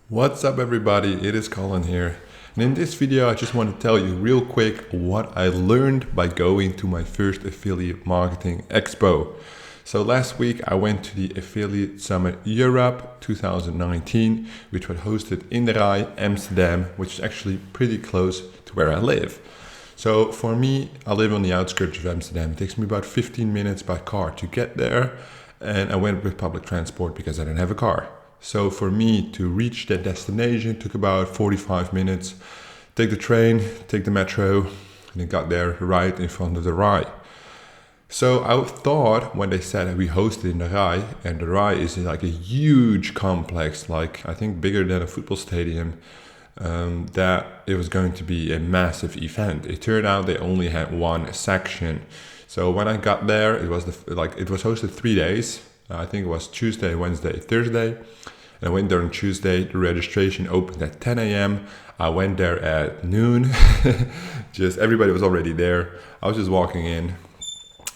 What's up everybody, it is Colin here. And in this video I just want to tell you real quick what I learned by going to my first affiliate marketing expo. So last week I went to the Affiliate Summit Europe 2019, which was hosted in the Dijs, Amsterdam, which is actually pretty close to where I live. So for me, I live on the outskirts of Amsterdam. It takes me about 15 minutes by car to get there, and I went with public transport because I didn't have a car. So for me to reach that destination took about 45 minutes. Take the train, take the metro, and it got there right in front of the Dijs. So I thought when they said that we hosted in the Dijs, and the Dijs is like a huge complex, like I think bigger than a football stadium, that it was going to be a massive event. It turned out they only had one section. So when I got there, it was hosted 3 days. I think it was Tuesday, Wednesday, Thursday. And I went there on Tuesday. The registration opened at 10 a.m. I went there at noon. Just everybody was already there. I was just walking in.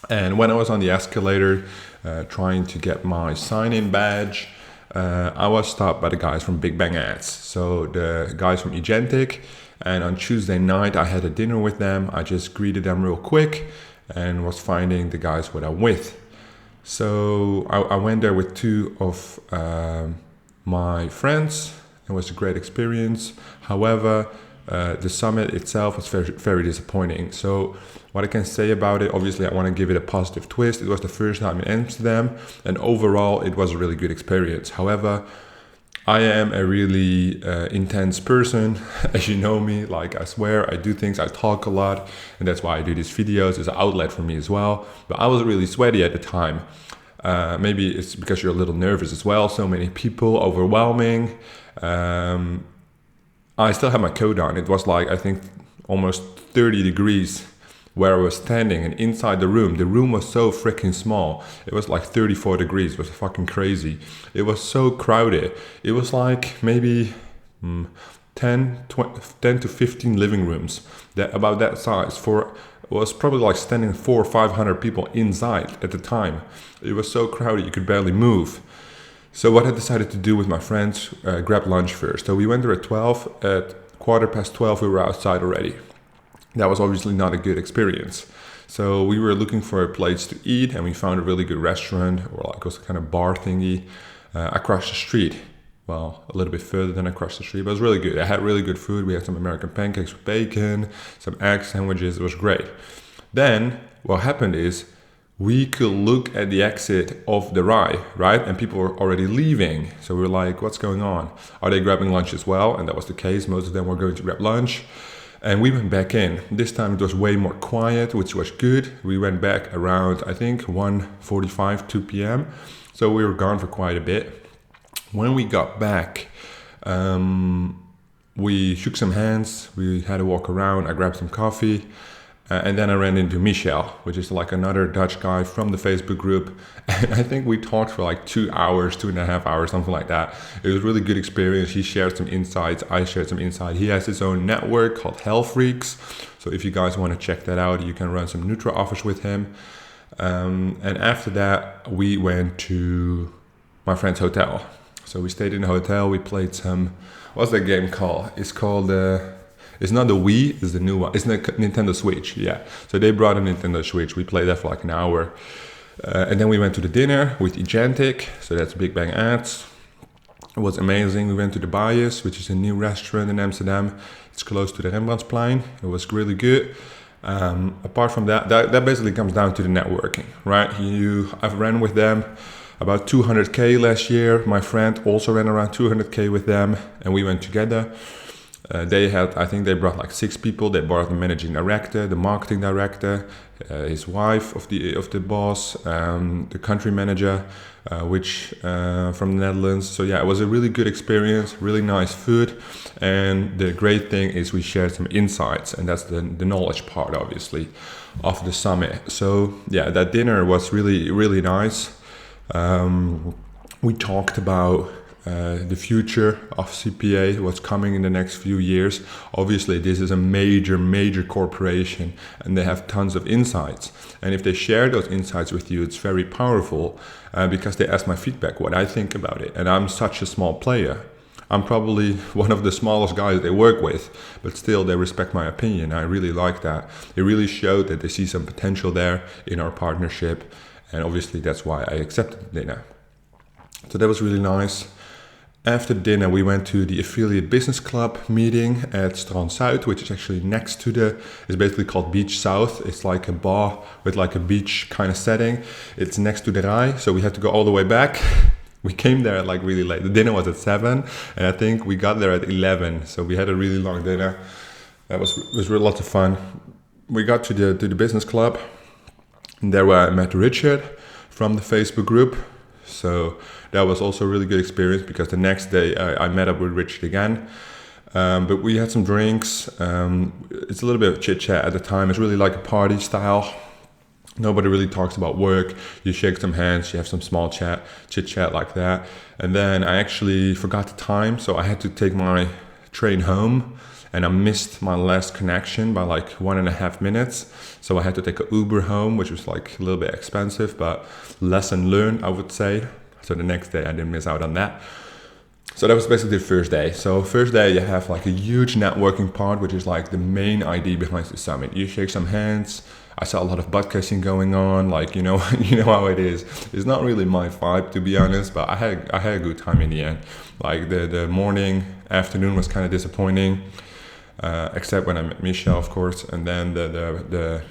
And when I was on the escalator trying to get my sign-in badge, I was stopped by the guys from Big Bang Ads. So the guys from Agentic. And on Tuesday night, I had a dinner with them. I just greeted them real quick and was finding the guys what I'm with. So I went there with two of my friends. It was a great experience. However, the summit itself was very, very disappointing. So what I can say about it, obviously I want to give it a positive twist. It was the first time in Amsterdam, and overall it was a really good experience. However, I am a really intense person, as you know me. Like I swear, I do things, I talk a lot, and that's why I do these videos. It's an outlet for me as well. But I was really sweaty at the time. Maybe it's because you're a little nervous as well. So many people, overwhelming. I still had my coat on. It was like, I think, almost 30 degrees where I was standing, and inside the room was so freaking small. It was like 34 degrees. It was fucking crazy. It was so crowded. It was like maybe 10 to 15 living rooms, about that size. It was probably like standing 400 or 500 people inside at the time. It was so crowded you could barely move. So what I decided to do with my friends, grab lunch first. So we went there at 12. At 12:15 we were outside already. That was obviously not a good experience. So we were looking for a place to eat, and we found a really good restaurant, or like it was a kind of bar thingy, across the street. Well, a little bit further than across the street, but it was really good. I had really good food. We had some American pancakes with bacon, some egg sandwiches. It was great. Then what happened is we could look at the exit of the Dijs, right? And people were already leaving. So we were like, what's going on? Are they grabbing lunch as well? And that was the case. Most of them were going to grab lunch. And we went back in. This time it was way more quiet, which was good. We went back around, I think, 1:45, 2 p.m. So we were gone for quite a bit. When we got back, we shook some hands. We had a walk around. I grabbed some coffee. And then I ran into Michel, which is like another Dutch guy from the Facebook group. And I think we talked for like 2 hours, 2.5 hours, something like that. It was a really good experience. He shared some insights. I shared some insight. He has his own network called Hell Freaks. So if you guys want to check that out, you can run some neutral offers with him. And after that, we went to my friend's hotel. So we stayed in the hotel. We played some, what's that game called? It's called... It's not the Wii, it's the new one. It's the Nintendo Switch, yeah. So they brought a Nintendo Switch. We played that for like an hour. And then we went to the dinner with Agentic. So that's Big Bang Ads. It was amazing. We went to the Dijs, which is a new restaurant in Amsterdam. It's close to the Rembrandtsplein. It was really good. Apart from that basically comes down to the networking, right? I've ran with them about 200K last year. My friend also ran around 200K with them, and we went together. I think they brought like 6 people. They brought the managing director, the marketing director, his wife of the boss, the country manager, which from the Netherlands. So yeah, it was a really good experience, really nice food. And the great thing is we shared some insights, and that's the knowledge part, obviously, of the summit. So yeah, that dinner was really, really nice. We talked about the future of CPA, what's coming in the next few years. Obviously, this is a major corporation, and they have tons of insights. And if they share those insights with you, it's very powerful because they ask my feedback, what I think about it. And I'm such a small player. I'm probably one of the smallest guys they work with, but still they respect my opinion. I really like that. It really showed that they see some potential there in our partnership, and obviously that's why I accepted the dinner. So that was really nice. After dinner, we went to the Affiliate Business Club meeting at Strand Zuid, which is actually next to it's basically called Beach South. It's like a bar with like a beach kind of setting. It's next to the Rai, so we had to go all the way back. We came there like really late. The dinner was at 7, and I think we got there at 11. So we had a really long dinner. That was really lots of fun. We got to the business club, and there I met Richard from the Facebook group. So that was also a really good experience, because the next day I met up with Richard again. But we had some drinks. It's a little bit of chit chat at the time. It's really like a party style. Nobody really talks about work. You shake some hands, you have some small chit chat like that. And then I actually forgot the time, so I had to take my train home, and I missed my last connection by like 1.5 minutes. So I had to take an Uber home, which was like a little bit expensive, but lesson learned, I would say. So the next day I didn't miss out on that. So that was basically the first day. So first day you have like a huge networking part, which is like the main idea behind the summit. You shake some hands. I saw a lot of butt kissing going on, like, you know how it is. It's not really my vibe, to be honest, but I had a good time in the end. Like the morning, afternoon was kind of disappointing, except when I met Michelle, of course, and then the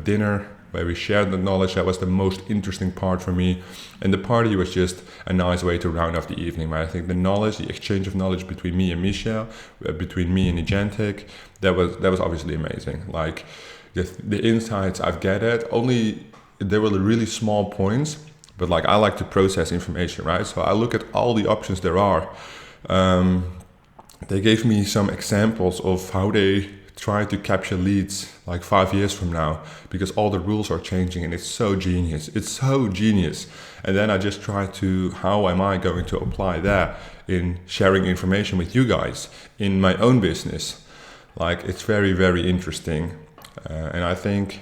dinner where we shared the knowledge. That was the most interesting part for me, and the party was just a nice way to round off the evening. But I think the knowledge, the exchange of knowledge between me and Michelle, between me and Agentic, that was obviously amazing. Like the insights I've gathered, there were really small points, but like I like to process information, right? So I look at all the options there are. They gave me some examples of how they try to capture leads like 5 years from now, because all the rules are changing, and it's so genius. And then I just try to, how am I going to apply that in sharing information with you guys in my own business? Like, it's very, very interesting. And I think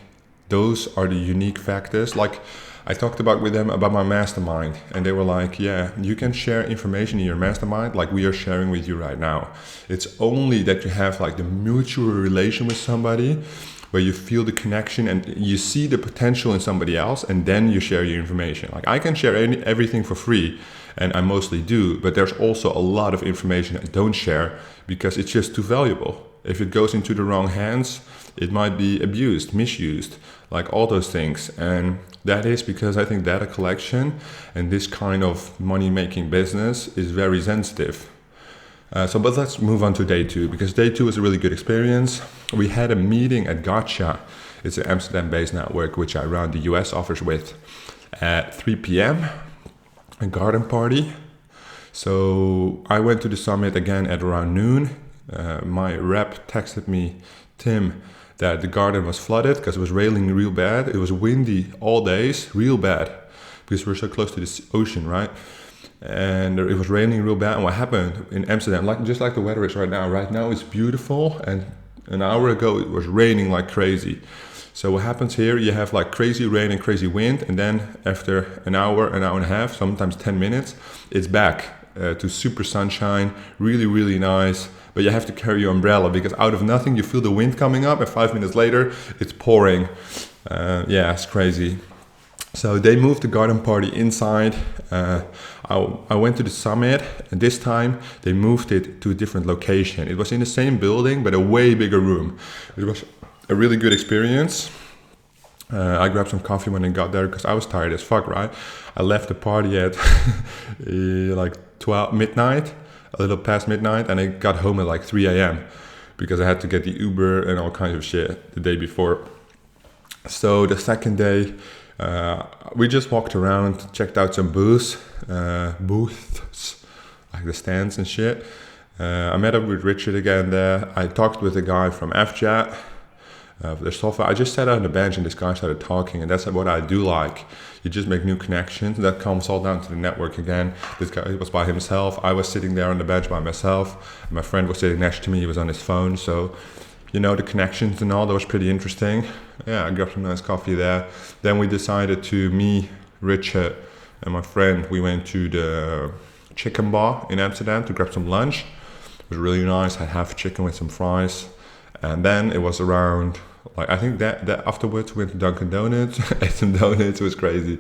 those are the unique factors. Like I talked with them about my mastermind, and they were like, yeah, you can share information in your mastermind like we are sharing with you right now. It's only that you have like the mutual relation with somebody where you feel the connection and you see the potential in somebody else, and then you share your information. Like I can share everything for free, and I mostly do, but there's also a lot of information I don't share because it's just too valuable. If it goes into the wrong hands, it might be abused, misused, like all those things. And that is because I think data collection and this kind of money-making business is very sensitive. But let's move on to day 2, because day 2 was a really good experience. We had a meeting at Gotcha. It's an Amsterdam-based network which I run the US office with at 3 p.m. a garden party. So I went to the summit again at around noon. My rep texted me, Tim, that the garden was flooded because it was raining real bad. It was windy all days, real bad, because we're so close to the ocean, right? And it was raining real bad. And what happened in Amsterdam, just like the weather is right now. Right now it's beautiful, and an hour ago it was raining like crazy. So what happens here, you have like crazy rain and crazy wind, and then after an hour and a half, sometimes 10 minutes, it's back to super sunshine, really, really nice. But you have to carry your umbrella, because out of nothing you feel the wind coming up, and 5 minutes later it's pouring. It's crazy. So they moved the garden party inside. I went to the summit, and this time they moved it to a different location. It was in the same building, but a way bigger room. It was a really good experience. I grabbed some coffee when I got there because I was tired as fuck, right? I left the party at like 12 midnight, a little past midnight, and I got home at like 3 a.m. because I had to get the Uber and all kinds of shit the day before. So the second day, we just walked around, checked out some booths, like the stands and shit. I met up with Richard again there. I talked with a guy from FJAT, their software. I just sat on the bench and this guy started talking, and that's what I do like. You just make new connections. That comes all down to the network again. This guy was by himself. I was sitting there on the bench by myself. My friend was sitting next to me. He was on his phone. So, the connections and all, that was pretty interesting. Yeah, I grabbed some nice coffee there. Then we decided me, Richard, and my friend, we went to chicken bar in Amsterdam to grab some lunch. It was really nice. I had half chicken with some fries. And then it was around, like, I think that afterwards we went to Dunkin' Donuts, ate some donuts, it was crazy.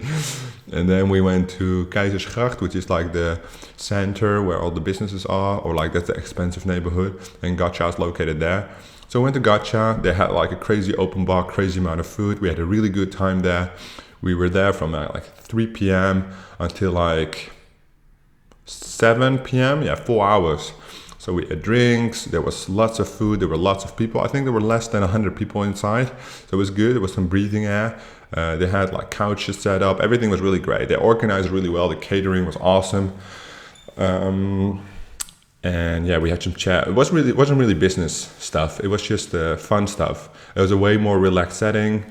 And then we went to Keizersgracht, which is like the center where all the businesses are, or like that's the expensive neighborhood. And Gotcha is located there. So I went to Gotcha. They had like a crazy open bar, crazy amount of food. We had a really good time there. We were there from like 3 p.m. until like 7 p.m. Yeah, 4 hours. So we had drinks, there was lots of food, there were lots of people. I think there were less than 100 people inside. So it was good, there was some breathing air. They had like couches set up, everything was really great. They organized really well, the catering was awesome. And yeah, we had some chat. It wasn't really business stuff, it was just fun stuff. It was a way more relaxed setting.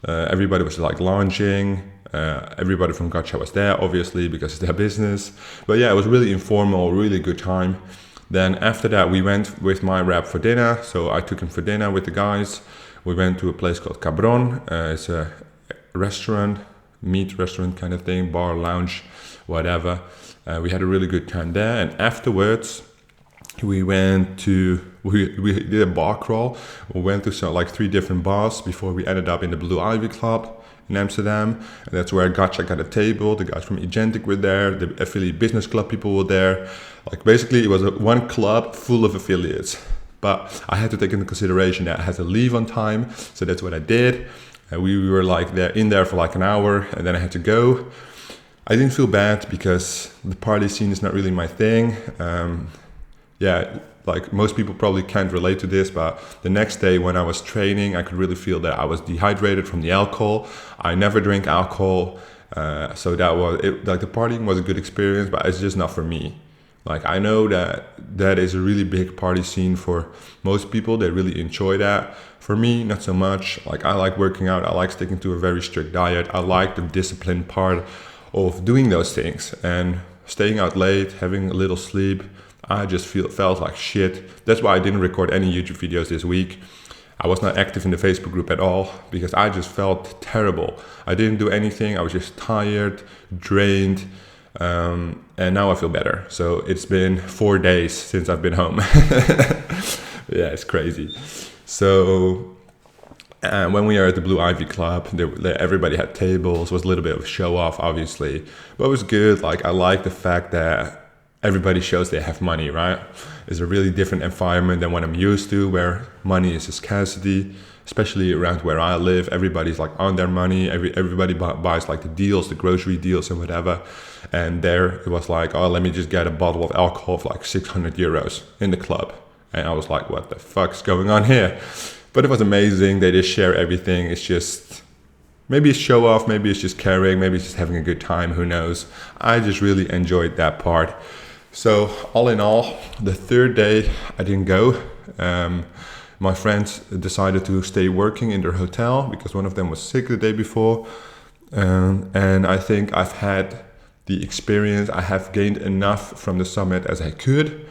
Everybody was like lounging. Everybody from Gotcha was there, obviously, because it's their business. But yeah, it was really informal, really good time. Then after that, we went with my rep for dinner. So I took him for dinner with the guys. We went to a place called Cabron. It's a restaurant, meat restaurant kind of thing, bar, lounge, whatever. We had a really good time there. And afterwards, we did a bar crawl. We went to like 3 different bars before we ended up in the Blue Ivy Club in Amsterdam. And that's where Gotcha got a table. The guys from Agentic were there. The affiliate business club people were there. Like basically it was one club full of affiliates. But I had to take into consideration that I had to leave on time. So that's what I did. We were like in there for like an hour and then I had to go. I didn't feel bad because the party scene is not really my thing. Yeah, like most people probably can't relate to this, but the next day when I was training, I could really feel that I was dehydrated from the alcohol. I never drink alcohol, so that was it. Like the partying was a good experience, but it's just not for me. Like I know that is a really big party scene for most people. They really enjoy that. For me, not so much. Like I like working out. I like sticking to a very strict diet. I like the discipline part of doing those things and staying out late, having a little sleep. I just felt like shit. That's why I didn't record any YouTube videos this week. I was not active in the Facebook group at all because I just felt terrible. I didn't do anything. I was just tired, drained, and now I feel better. So it's been 4 days since I've been home. Yeah, it's crazy. So when we were at the Blue Ivy Club, everybody had tables. It was a little bit of a show off, obviously, but it was good. Like I like the fact that everybody shows they have money, right? It's a really different environment than what I'm used to, where money is a scarcity, especially around where I live. Everybody's like on their money. Everybody buys like the deals, the grocery deals and whatever. And there it was like, oh, let me just get a bottle of alcohol for like 600 euros in the club. And I was like, what the fuck's going on here? But it was amazing. They just share everything. It's just, maybe it's show off, maybe it's just caring, maybe it's just having a good time, who knows? I just really enjoyed that part. So all in all, the 3rd day I didn't go. My friends decided to stay working in their hotel because one of them was sick the day before. And I think I've had the experience, I have gained enough from the summit as I could.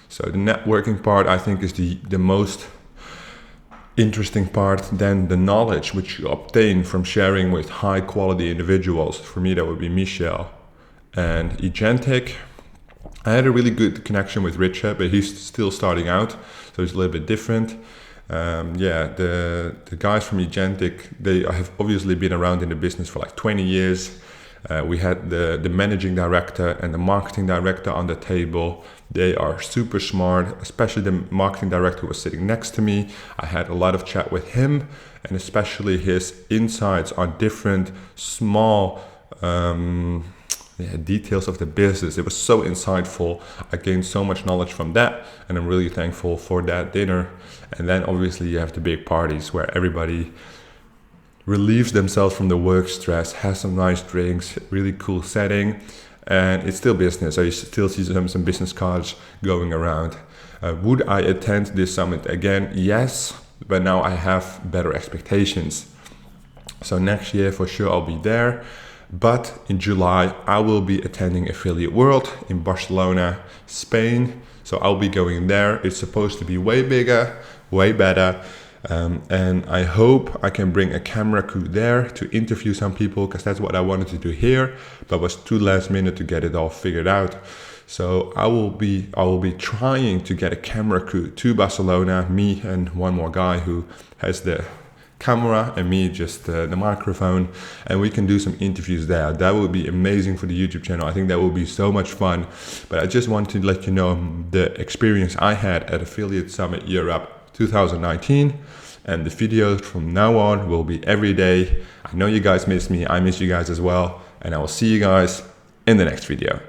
So the networking part I think is the most interesting part. Then the knowledge which you obtain from sharing with high quality individuals. For me that would be Michel and Agentic. I had a really good connection with Richard, but he's still starting out, so it's a little bit different. The guys from Agentic, they have obviously been around in the business for like 20 years. We had the managing director and the marketing director on the table. They are super smart, especially the marketing director who was sitting next to me. I had a lot of chat with him, and especially his insights on different small details of the business. It was so insightful. I gained so much knowledge from that, and I'm really thankful for that dinner. And then obviously you have the big parties where everybody relieves themselves from the work stress, has some nice drinks, really cool setting, and it's still business. So you still see some business cards going around. Would I attend this summit again? Yes, but now I have better expectations. So next year for sure I'll be there. But in July, I will be attending Affiliate World in Barcelona, Spain. So I'll be going there. It's supposed to be way bigger, way better. And I hope I can bring a camera crew there to interview some people, because that's what I wanted to do here, but was too last minute to get it all figured out. So I will be trying to get a camera crew to Barcelona, me and one more guy who has the camera and me just the microphone, and we can do some interviews there. That would be amazing for the YouTube channel. I think that would be so much fun. But I just want to let you know the experience I had at Affiliate Summit Europe 2019, and the videos from now on will be every day. I know you guys miss me, I miss you guys as well, and I will see you guys in the next video.